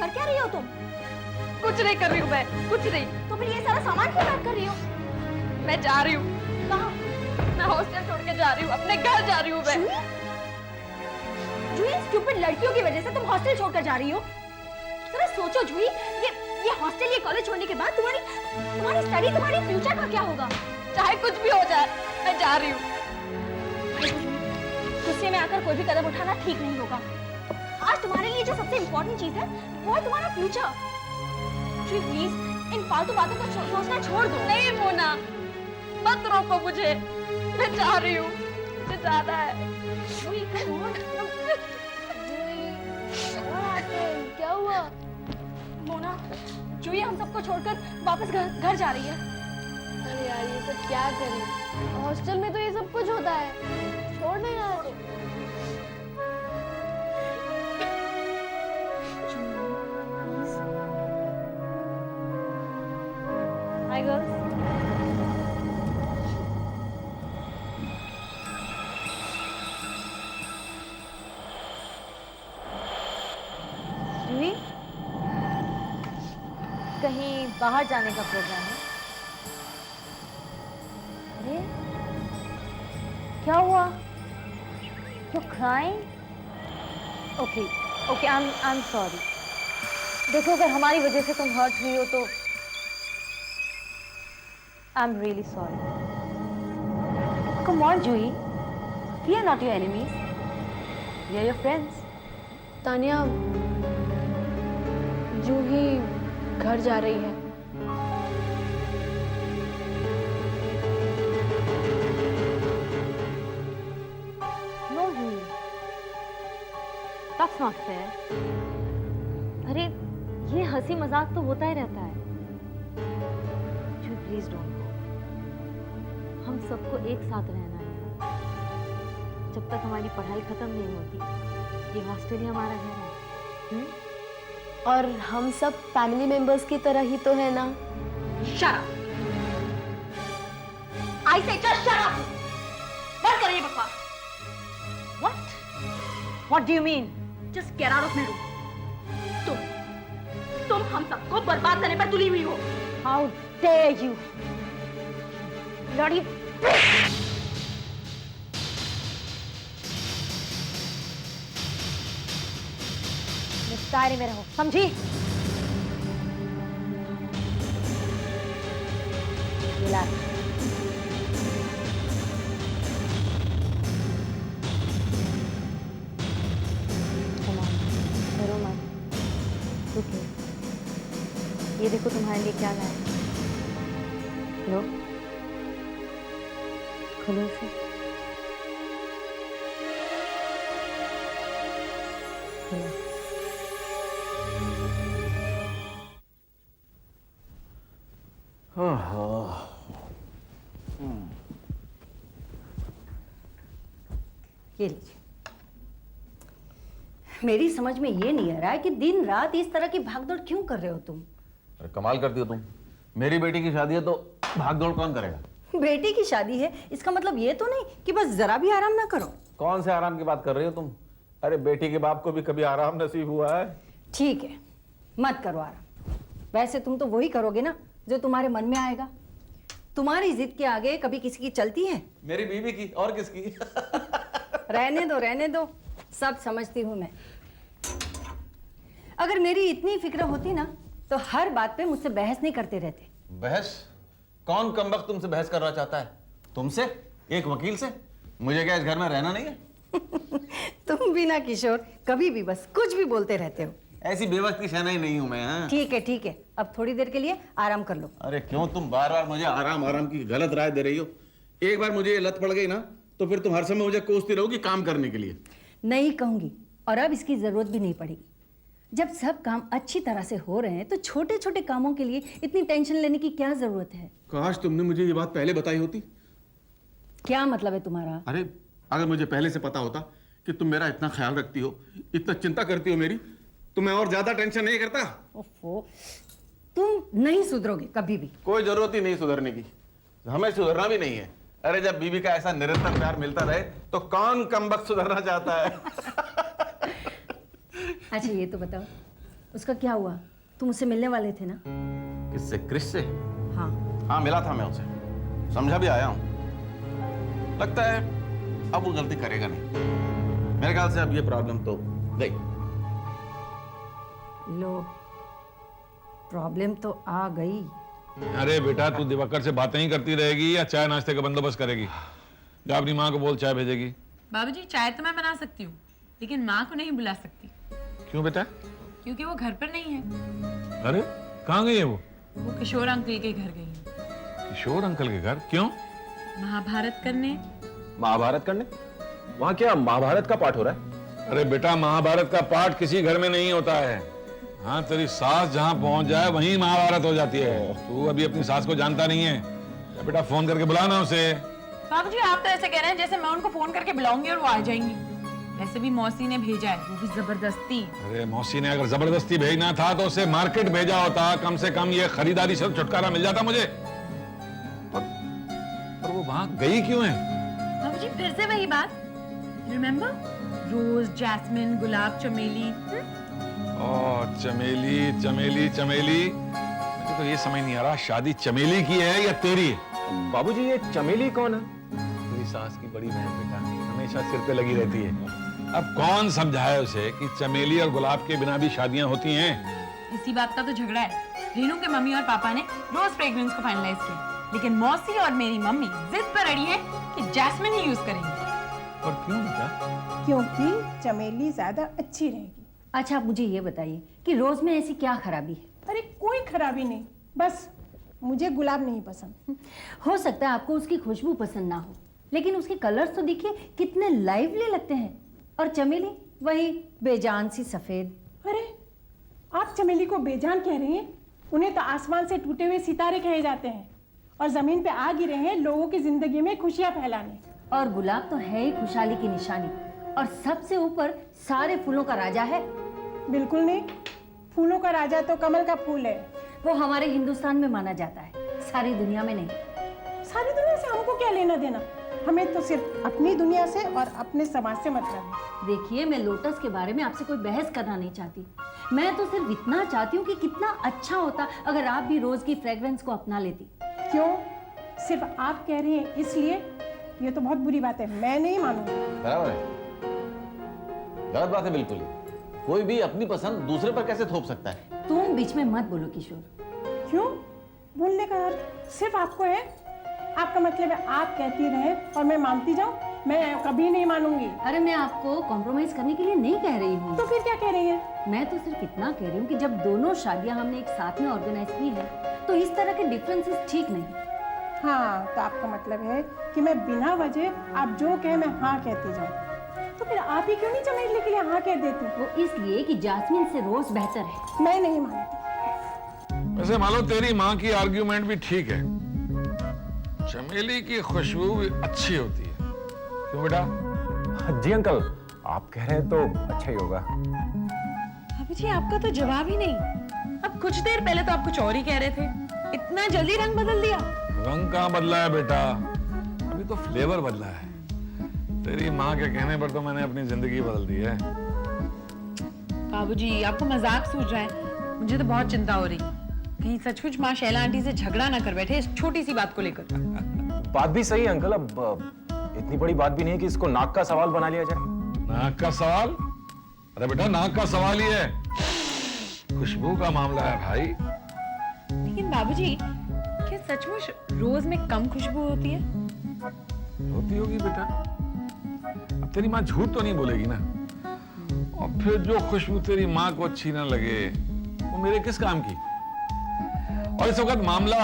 कर क्या रही हो तुम? कुछ नहीं कर रही हूँ मैं, कुछ नहीं। तो फिर ये सारा सामान क्यों पैक कर रही हो? मैं जा रही हूँ। कहाँ? मैं हॉस्टल छोड़ के जा रही हूँ, अपने घर जा रही हूँ मैं। जूही, स्टूपिड लड़कियों की वजह से तुम हॉस्टल छोड़कर जा रही हो। जरा सोचो जूही, ये हॉस्टल, ये कॉलेज छोड़ने के बाद तुम्हारी स्टडी, तुम्हारी फ्यूचर का क्या होगा? चाहे कुछ भी हो जाए, मैं जा रही हूँ। गुस्से में आकर कोई भी कदम उठाना ठीक नहीं होगा। आज तुम्हारे लिए जो सबसे इम्पोर्टेंट चीज है वो है तुम्हारा फ्यूचर। जूही प्लीज इन फालतू बातों को सोचना छोड़ दो। नहीं मोना, मत रोको मुझे, मैं जा रही हूँ, मुझे जाना है। जूही come on। क्या हुआ? मोना, जूही हम सबको छोड़कर वापस घर जा रही है। अरे यार ये सब क्या करें, हॉस्टल में तो ये सब कुछ होता है, छोड़ नहीं यार। Hi girls। जूही, कहीं बाहर जाने का प्रोग्राम है? अरे क्या हुआ? You crying? Okay okay, I am sorry. देखो अगर हमारी वजह से तुम हर्ट हुई हो तो I am really sorry. Come on Juhi, we are not your enemies, we are your friends. Tania, Juhi घर जा रही है। No, Jui. That's not fair. अरे ये हंसी मजाक तो होता ही रहता है। जूही प्लीज डोंट गो। हम सबको एक साथ रहना है। जब तक हमारी पढ़ाई खत्म नहीं होती, ये हॉस्टल ही हमारा घर है। और हम सब फैमिली मेंबर्स की तरह ही तो है ना? Shut up। I say just shut up। बंद करो ये बकवास। What? What do you mean? Just get out of my room। तुम हम सबको बर्बाद करने पर तुली हुई हो। How dare you? Bloody bitch! दायरे में रहो, समझी? मिला करो मत, रुकिए। ये देखो तुम्हारे लिए क्या लाया। लो, खोलो इसे। लो। ये लीजिए। मेरी समझ में ये नहीं आ रहा है कि दिन रात इस तरह की भागदौड़ क्यों कर रहे हो तुम? अरे कमाल करती हो तुम। मेरी बेटी की शादी है तो भागदौड़ कौन करेगा? बेटी की शादी है इसका मतलब ये तो नहीं कि बस जरा भी आराम ना करो। कौन से आराम की बात कर रही हो तुम? अरे बेटी के बाप को भी कभी आराम नसीब हुआ है? ठीक है, मत करो आराम। वैसे तुम तो वही करोगे ना जो तुम्हारे मन में आएगा। तुम्हारी जिद के आगे कभी किसी की चलती है? मेरी बीवी की और किसकी? रहने दो, सब समझती हूँ मैं। अगर मेरी इतनी फिक्र होती ना तो हर बात पे मुझसे बहस नहीं करते रहते। बहस? कौन कमबख्त तुमसे बहस करना चाहता है? तुमसे? एक वकील से? मुझे क्या इस घर में रहना नहीं है? तुम भी ना किशोर, कभी भी बस कुछ भी बोलते रहते हो। ऐसी बेवक्त की शहनाई नहीं हूं मैं। हाँ? ठीक है, अब थोड़ी देर के लिए आराम कर लो। अरे क्यों तुम बार बार मुझे आराम की गलत राय दे रही हो? एक बार मुझे ये लत पड़ गई ना तो फिर तुम हर समय मुझे कोसती रहोगी काम करने के लिए। नहीं कहूंगी, और अब इसकी जरूरत भी नहीं पड़ेगी। जब सब काम अच्छी तरह से हो रहे हैं तो छोटे छोटे कामों के लिए इतनी टेंशन लेने की क्या जरूरत है? काश तुमने मुझे ये बात पहले बताई होती। क्या मतलब है तुम्हारा? अरे अगर मुझे पहले से पता होता कि तुम मेरा इतना ख्याल रखती हो, इतना चिंता करती हो मेरी, तो मैं और ज्यादा टेंशन नहीं करता। ओफो, तुम नहीं सुधरोगे कभी भी। कोई जरूरत ही नहीं सुधरने की, हमें सुधरना भी नहीं है। अरे जब बीवी का ऐसा निरंतर प्यार मिलता रहे तो कौन कमबख्त सुधरना चाहता है? अच्छा ये तो बताओ, उसका क्या हुआ? तुम उससे मिलने वाले थे ना? किससे? क्रिस से? हाँ। हाँ, मिला था मैं उसे, समझा भी आया हूं। लगता है अब वो गलती करेगा नहीं। मेरे ख्याल से अब ये प्रॉब्लम तो गई। लो, प्रॉब्लम तो आ गई। अरे बेटा, तू दिवाकर से बातें ही करती रहेगी या चाय नाश्ते का बंदोबस्त करेगी? जा अपनी माँ को बोल चाय भेजेगी। बाबूजी चाय तो मैं बना सकती हूँ, लेकिन माँ को नहीं बुला सकती। क्यों बेटा? क्योंकि वो घर पर नहीं है। अरे कहाँ गई है वो? वो किशोर अंकल के घर गई है। किशोर अंकल के घर? क्यों? महाभारत करने। महाभारत करने? वहाँ क्या महाभारत का पाठ हो रहा है? अरे बेटा, महाभारत का पाठ किसी घर में नहीं होता है। हाँ, तेरी सास जहाँ पहुंच जाए वहीं महाभारत हो जाती है। तू अभी अपनी सास को जानता नहीं है। या बेटा फोन करके बुलाना उसे। बाबूजी आप तो ऐसे कह रहे हैं जैसे मैं उनको फोन करके बुलाऊंगी और वो आ जाएंगी। वैसे भी मौसी ने भेजा है, वो भी जबरदस्ती। अरे मौसी ने अगर जबरदस्ती भेजना था तो उसे मार्केट भेजा होता, कम से कम ये खरीदारी से छुटकारा मिल जाता मुझे। पर वो वहां गई क्यों है? बाबूजी फिर से वही बात, रिमेम्बर? रोज, जैस्मिन, गुलाब, चमेली। और चमेली चमेली चमेली, मुझे तो ये समझ नहीं आ रहा, शादी चमेली की है या तेरी है? बाबूजी ये चमेली कौन है? तेरी सास की बड़ी बहन बेटा, हमेशा सिर पे लगी रहती है। अब कौन समझाए उसे कि चमेली और गुलाब के बिना भी शादियां होती हैं? इसी बात का तो झगड़ा है। रेनू के मम्मी और पापा ने रोज फ्रेग्रेंस को फाइनलाइज किया, लेकिन मौसी और मेरी मम्मी जिद पर अड़ी है कि जैस्मिन ही यूज करेंगे। और क्यों बेटा? क्योंकि चमेली ज्यादा अच्छी रहेगी। अच्छा, आप मुझे ये बताइए कि रोज में ऐसी क्या खराबी है? अरे कोई खराबी नहीं, बस मुझे गुलाब नहीं पसंद। हो सकता है आपको उसकी खुशबू पसंद ना हो, लेकिन उसके कलर्स तो देखिए कितने लाइवली लगते हैं। और चमेली वही बेजान सी सफेद। अरे आप चमेली को बेजान कह रही हैं? उन्हें तो आसमान से टूटे हुए सितारे कहे जाते हैं, और जमीन पे आ गिरे हैं लोगों की जिंदगी में खुशियां फैलाने। और गुलाब तो है ही खुशहाली की निशानी, और सबसे ऊपर सारे फूलों का राजा है। बिल्कुल नहीं, फूलों का राजा तो कमल का फूल है। वो हमारे हिंदुस्तान में माना जाता है, सारी दुनिया में नहीं। सारी दुनिया से हमको क्या लेना देना? हमें तो सिर्फ अपनी दुनिया से और अपने समाज से मतलब है। देखिए, मैं लोटस के बारे में आपसे कोई बहस करना नहीं चाहती। मैं तो सिर्फ इतना चाहती हूँ कि कितना अच्छा होता अगर आप भी रोज की फ्रेग्रेंस को अपना लेती। क्यों? सिर्फ आप कह रही हैं इसलिए? ये तो बहुत बुरी बात है, मैं नहीं मानूंगी। बराबर है, गलत बात है बिल्कुल ही। कोई भी अपनी पसंद दूसरे पर कैसे थोप सकता है? तुम बीच में मत बोलो किशोर। क्यों? बोलने का अर्थ सिर्फ आपको है? आपका मतलब है आप कहती रहे और मैं मानती जाऊं? मैं कभी नहीं मानूंगी। अरे मैं आपको कॉम्प्रोमाइज करने के लिए नहीं कह रही हूँ। तो फिर क्या कह रही है? मैं तो सिर्फ इतना कह रही हूँ कि जब दोनों शादियां हमने एक साथ में ऑर्गेनाइज की है तो इस तरह के डिफरेंसेस ठीक नहीं। हाँ, तो आपका मतलब है कि मैं बिना वजह आप जो कहे मैं हाँ कहती जाऊँ। तो फिर आप ही क्यों नहीं चमेली के लिए हाँ कह देती? वो इसलिए कि जास्मिन से रोज बेहतर है। मैं नहीं मानती। वैसे मान लो तेरी माँ की आर्ग्यूमेंट भी ठीक है, चमेली की खुशबू भी अच्छी होती है। क्यों बेटा? जी अंकल, आप कह रहे हैं तो अच्छा ही होगा। बाबूजी आपका तो जवाब ही नहीं। अब कुछ देर पहले तो आप कुछ और ही कह रहे थे, इतना जल्दी रंग बदल दिया। रंग कहाँ बदला है बेटा, अभी तो फ्लेवर बदला है। तेरी माँ के कहने पर तो मैंने अपनी जिंदगी बदल दी है। बाबूजी आपको मजाक सूझ रहा है, मुझे तो बहुत चिंता हो रही। कहीं सचमुच माँ शैला आंटी से झगड़ा ना कर बैठे इस छोटी सी बात को लेकर। बात भी सही है अंकल, अब इतनी बड़ी बात भी नहीं है कि इसको नाक का सवाल बना लिया जाए। नाक का सवाल? अरे बेटा, नाक का सवाल ही है, खुशबू का मामला है भाई। लेकिन बाबूजी क्या सचमुच रोज में कम खुशबू होती है? होती होगी बेटा, अब तेरी माँ झूठ तो नहीं बोलेगी ना। और फिर जो खुशबू तेरी माँ को अच्छी ना लगे वो मेरे किस काम की? और इस वक्त मामला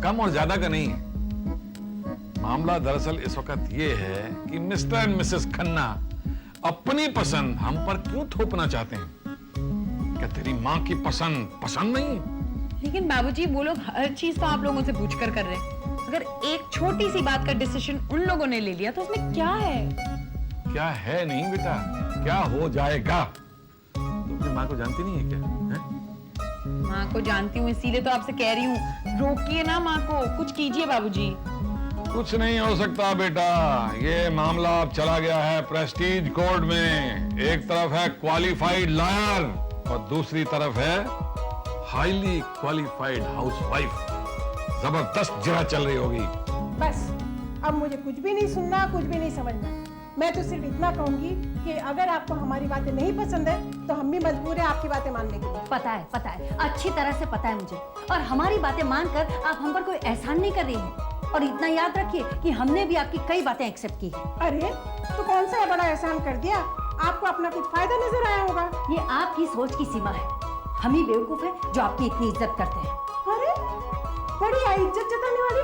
कम और ज्यादा का नहीं है। मामला दरअसल इस वक्त ये है कि मिस्टर एंड मिसेस खन्ना अपनी पसंद हम पर क्यों थोपना चाहते हैं? क्या तेरी माँ की पसंद नहीं? लेकिन बाबूजी वो लोग हर चीज तो आप लोगों से पूछकर कर रहे हैं। अगर एक छोटी सी बात का डिसीजन उन लोगों ने ले लिया तो उसमें क्या है? क्या है नहीं बेटा, क्या हो जाएगा? तुम अपनी माँ को जानती नहीं है क्या? है? माँ को जानती हूँ, इसीलिए तो आपसे कह रही हूँ, रोकिए ना माँ को, कुछ कीजिए बाबूजी। कुछ नहीं हो सकता बेटा, ये मामला अब चला गया है प्रेस्टीज कोर्ट में। एक तरफ है क्वालिफाइड लॉयर और दूसरी तरफ है हाईली क्वालिफाइड हाउसवाइफ। जबरदस्त जगह चल रही होगी। बस अब मुझे कुछ भी नहीं सुनना, कुछ भी नहीं समझना। मैं तो सिर्फ इतना कहूंगी कि अगर आपको हमारी बातें नहीं पसंद है तो हम भी मजबूर है आपकी बातें मानने के लिए। पता है, अच्छी तरह से पता है मुझे। और हमारी बातें मानकर आप हम पर कोई एहसान नहीं कर रही हैं। और इतना याद रखिए कि हमने भी आपकी कई बातें एक्सेप्ट की हैं। अरे तो कौन सा बड़ा एहसान कर दिया? आपको अपना कुछ फायदा नजर आया होगा। ये आपकी सोच की सीमा है। हम ही बेवकूफ है जो आपकी इतनी इज्जत करते हैं। अरे बड़ी आई इज्जत जताने वाली,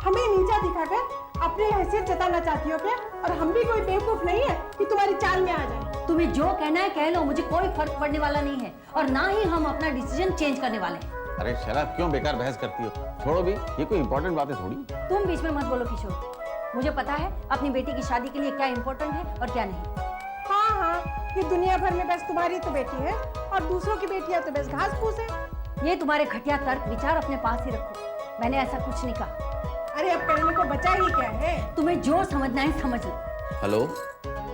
हमें नीचा दिखाकर अपनी हैसियत जताना चाहती हो क्या? और हम भी कोई बेवकूफ नहीं है कि तुम्हारी चाल में आ जाए। तुम्हें जो कहना है कह लो, मुझे कोई फर्क पड़ने वाला नहीं है। और ना ही हम अपना डिसीजन चेंज करने वाले हैं। अरे शराब क्यों बेकार बहस करती हो? छोड़ो भी, ये कोई इंपॉर्टेंट बात है थोड़ी। तुम बीच में मत बोलो किशोर। मुझे पता है अपनी बेटी की शादी के लिए क्या इम्पोर्टेंट है और क्या नहीं। हाँ, ये दुनिया भर में बस तुम्हारी तो बेटी है और दूसरों की बेटियां तो बस घास फूस है। ये तुम्हारे घटिया तर्क विचार अपने पास ही रखो। मैंने ऐसा कुछ नहीं कहा। अरे अब कहने को बचा ही क्या है? तुम्हें जो समझना है समझ लो। हेलो,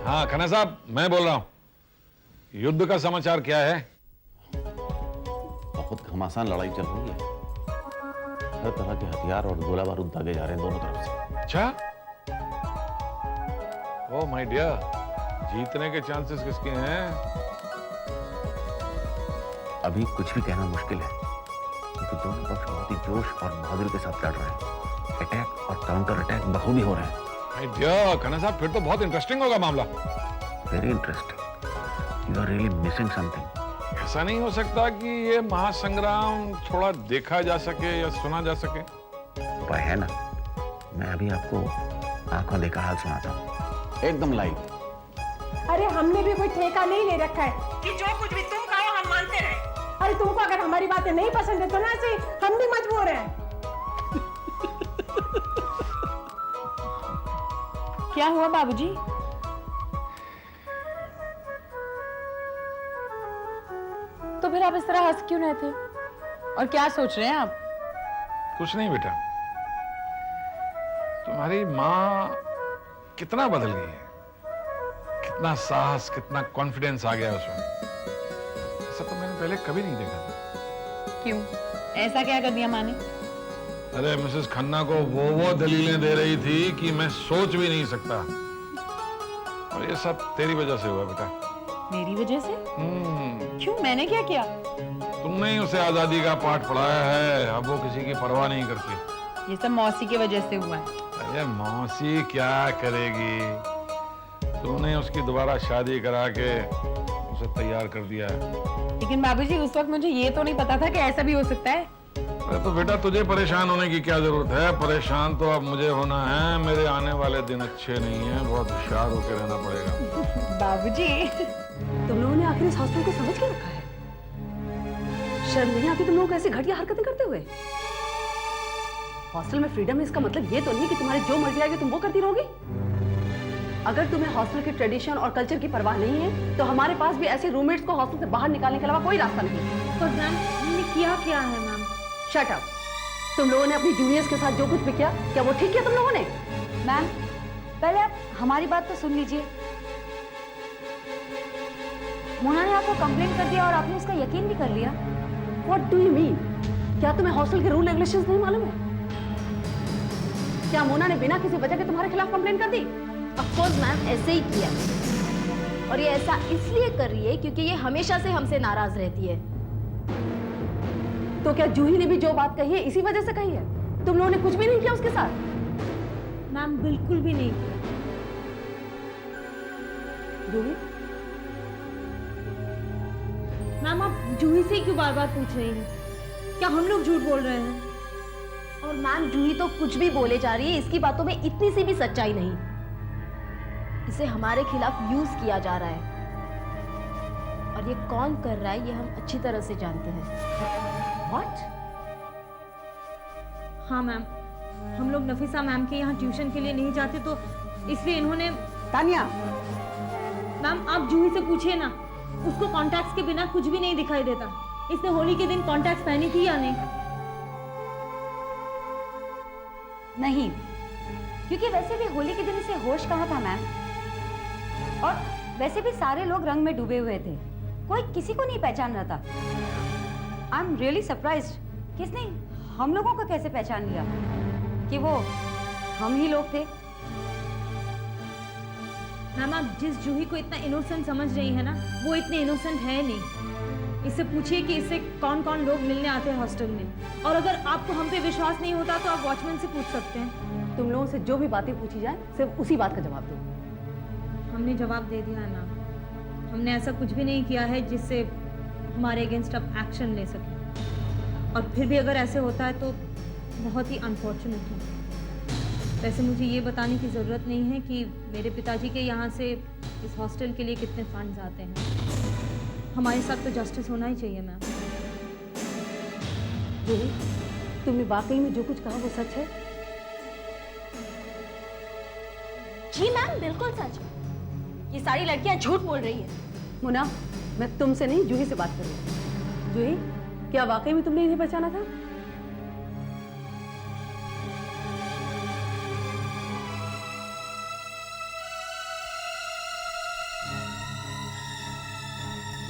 हाँ खन्ना साहब, मैं बोल रहा हूँ। युद्ध का समाचार क्या है? बहुत घमासान लड़ाई चल रही है। हर तरह के हथियार और गोला बारूद दागे जा रहे हैं दोनों तरफ से। अच्छा, ओ माय डियर, जीतने के चांसेस किसके हैं? अभी कुछ भी कहना मुश्किल है क्योंकि दोनों पक्ष बहुत ही जोश और बहादुरी के साथ लड़ रहे हैं। अटैक और काउंटर अटैक बखूबी हो रहे हैं। माय डियर खन्ना साहब, फिर तो बहुत इंटरेस्टिंग होगा मामला। Very interesting. You are really missing something. ऐसा नहीं हो सकता कि ये महासंग्राम थोड़ा देखा जा सके या सुना जा सके? उपाय है ना, मैं अभी आपको आंखों देखा हाल सुनाता हूँ, एकदम लाइव। अरे हमने भी कोई ठेका नहीं ले रखा है कि जो कुछ भी तुम कहो हम मानते रहे। अरे तुमको अगर हमारी बातें नहीं पसंद है तो ना सही, हम भी मजबूर हैं। क्या हुआ बाबूजी? तो फिर आप इस तरह हंस क्यों रहे थे? और क्या सोच रहे हैं आप? कुछ नहीं बेटा, तुम्हारी माँ कितना बदल गई है, कितना साहस, कितना कॉन्फिडेंस आ गया उसमें। ऐसा तो मैंने पहले कभी नहीं देखा था। क्यों? ऐसा क्या कर दिया माँ ने? अरे मिसेस खन्ना को वो दलीलें दे रही थी कि मैं सोच भी नहीं सकता। और ये सब तेरी वजह से हुआ बेटा। मेरी वजह से? क्यों, मैंने क्या किया? तुमने ही उसे आजादी का पाठ पढ़ाया है, अब वो किसी की परवाह नहीं करती। ये सब मौसी की वजह से हुआ है। अरे मौसी क्या करेगी? तुमने उसकी दोबारा शादी करा के उसे तैयार कर दिया है। लेकिन बाबूजी उस वक्त मुझे ये तो नहीं पता था कि ऐसा भी हो सकता है। अरे तो बेटा तुझे परेशान होने की क्या जरूरत है? परेशान तो अब मुझे होना है। मेरे आने वाले दिन अच्छे नहीं हैं, बहुत होशियार होकर रहना पड़ेगा। बाबूजी, तुम लोगों ने आखिर इस हॉस्टल को समझ के रखा है? शर्म नहीं आती तुम लोगों को ऐसी घटिया हरकतें करते हुए? हॉस्टल में फ्रीडम है, इसका मतलब ये तो नहीं कि तुम्हारी जो मर्जी आएगी तुम वो करती रहोगी। अगर तुम्हें हॉस्टल के ट्रेडिशन और कल्चर की परवाह नहीं है तो हमारे पास भी ऐसे रूममेट्स को हॉस्टल से बाहर निकालने के अलावा कोई रास्ता नहीं है। पर मैम, हमने किया क्या है मैम? Shut up. तुम लोगों ने अपनी जूनियर्स के साथ जो कुछ भी किया, क्या वो ठीक किया तुम लोगों ने? मैम, पहले आप हमारी बात तो सुन लीजिए। मोना ने आपको कंप्लेंट कर दिया और आपने उसका यकीन भी कर लिया। What do you mean? क्या तुम्हें हॉस्टल के रूल रेगुलेशंस नहीं मालूम है? क्या मोना ने बिना किसी वजह के तुम्हारे खिलाफ कंप्लेंट कर दी? ऑफ कोर्स मैम, ऐसे ही किया। और ये ऐसा इसलिए कर रही है क्योंकि ये हमेशा से हमसे नाराज रहती है। तो क्या जूही ने भी जो बात कही है इसी वजह से कही है? तुम लोगों ने कुछ भी नहीं किया उसके साथ? मैम, बिल्कुल भी नहीं किया। जूही? मैम, आप जूही से क्यों बार बार पूछ रही हैं? क्या हम लोग झूठ बोल रहे हैं? और मैम, जूही तो कुछ भी बोले जा रही है, इसकी बातों में इतनी सी भी सच्चाई नहीं। इसे हमारे खिलाफ यूज किया जा रहा है और ये कौन कर रहा है ये हम अच्छी तरह से जानते हैं। What? हाँ मैम, हम लोग नफीसा मैम के यहाँ ट्यूशन के लिए नहीं जाते तो इसलिए इन्होंने। तानिया, मैम, आप जूही से पूछिए ना, उसको कॉन्टैक्ट्स के बिना कुछ भी नहीं दिखाई देता। इसने होली के दिन कॉन्टैक्ट्स पहनी थी या नहीं? नहीं, क्योंकि वैसे भी होली के दिन इसे होश कहाँ था मैम। और वैसे भी सारे लोग रंग में डूबे हुए थे। कोई किसी को नहीं पहचान रहा था। आई एम रियली सरप्राइज्ड, किसने हम लोगों को कैसे पहचान लिया कि वो हम ही लोग थे। मैम आप जिस जूही को इतना इनोसेंट समझ रही है ना, वो इतने इनोसेंट है नहीं। इससे पूछिए कि इससे कौन कौन लोग मिलने आते हैं हॉस्टल में, और अगर आपको हम पे विश्वास नहीं होता तो आप वॉचमैन से पूछ सकते हैं। तुम लोगों से जो भी बातें पूछी जाए सिर्फ उसी बात का जवाब दो। हमने जवाब दे दिया है मैम, हमने ऐसा कुछ भी नहीं किया है जिससे हमारे अगेंस्ट आप एक्शन ले सकें, और फिर भी अगर ऐसे होता है तो बहुत ही अनफॉर्चुनेट है। वैसे मुझे ये बताने की ज़रूरत नहीं है कि मेरे पिताजी के यहाँ से इस हॉस्टल के लिए कितने फंड्स आते हैं। हमारे साथ तो जस्टिस होना ही चाहिए मैम। जूही, तुमने वाकई में जो कुछ कहा वो सच है? जी मैम, बिल्कुल सच। ये सारी लड़कियां झूठ बोल रही है। मुन्ना, मैं तुमसे नहीं जूही से बात कर रही हूँ। जूही, क्या वाकई में तुमने इन्हें पहचाना था?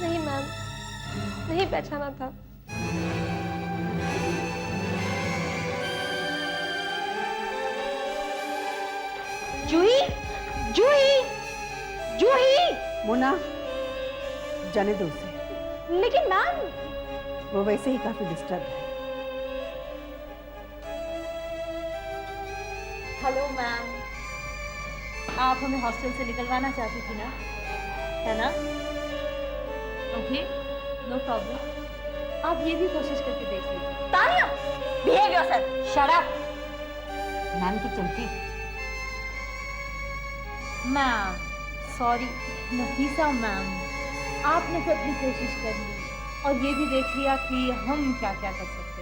नहीं मैम, नहीं पहचाना था। जूही, जूही, जूही। मुन्ना, जाने दो उसे। लेकिन मैम, वो वैसे ही काफी डिस्टर्ब है। हेलो मैम, आप हमें हॉस्टल से निकलवाना चाहती थी ना, है ना? Okay, no problem. आप ये भी कोशिश करके देख लीजिए। Tania, behave yourself. Shut up. Ma'am की चमची। Ma'am sorry. नफीसा मैम, आपने तो अपनी कोशिश कर ली और ये भी देख लिया कि हम क्या क्या कर सकते हैं।